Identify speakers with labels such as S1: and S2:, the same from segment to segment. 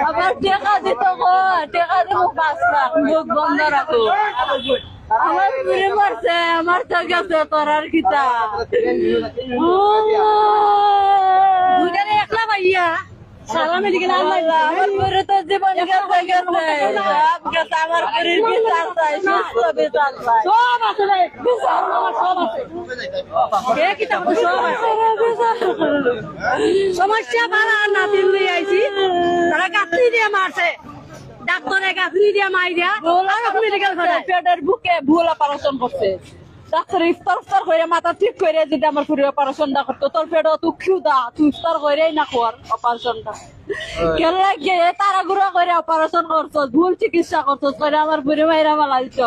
S1: আমার টেকা দিত গো, টেকা দিব 5 লাখ, মুখ বন্ধ রাখো। আমার পুরে মারছে, আমার তো গেছে তোর আর কিতা। দুইটারে একলা ভাইয়া সারা মেডিকেল আমার পুরে তো জীবন গেছে গেছে, সব গেছে। আমার পুরীর বিচার চাই, সুস্থ বিচার চাই, সব আছে রে, বিচার আমার সব আছে। কে কিতা সব আছে সমস্যা বাড়া না দিল লই আইছি, তারা গাছলি দিয়ে মারছে, ডাক্তারে গাছলি দিয়ে মাইরা মেডিকেল পেটের বুকে ভুল অপারেশন করছে। ডাক্তার ইফতার করে মাথা ঠিক করে যদি আমার পুরো অপারেশনটা করতো, তোর পেটও তুই ক্ষুদা, তুই ইফতার করেই না কর অপারেশনটা। কেন গিয়ে তারা গুড়া করে অপারেশন করছো, ভুল চিকিৎসা করছো করে আমার পুরো মাইরা মালা দিচ্ছ।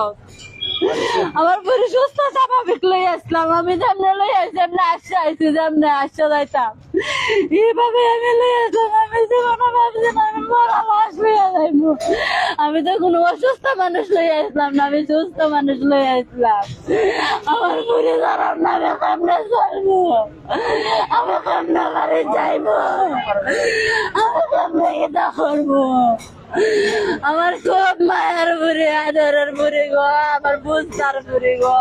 S1: আমার পুরো সুস্থ স্বাভাবিক লই আসলাম, আমি যেমনে লই আসি যেমনে আসছে আইসি, যেমনে আসছে যাইতাম এইভাবে আমি লই আসলাম। আমি জীবনে ভাবছি না আমি মরা লাশ লইয়া যাইব। আমি তো কোনো অসুস্থ মানুষ লই আসলাম না, আমি সুস্থ মানুষ লই আসলাম। আমার পুরো ধরাম না, আমি কেমনে চলবো, আমি কেমনে বাড়ি যাইব, আমি কেমনে এটা করবো। আমার খুব মায়ের বুড়ি, আদরের বুড়ি গো, আমার বুঝতার বুড়ি গো।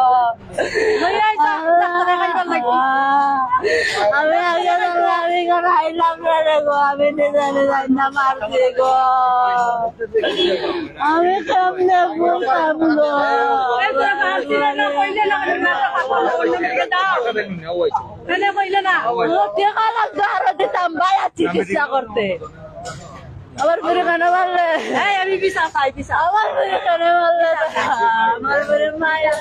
S1: আমি আগে আমি হাইলাম রে গো, আমি নিজে যাই না মারছি গো, আমি কেমনে বুঝতাম গো। টেকা লাগতো আরো দিতাম ভাইয়া চিকিৎসা করতে। আমার পুরে কেন বললে আমি বিচার চাই, বিচার আমার পুরে কেন বললে, আমার পুরে মায়ের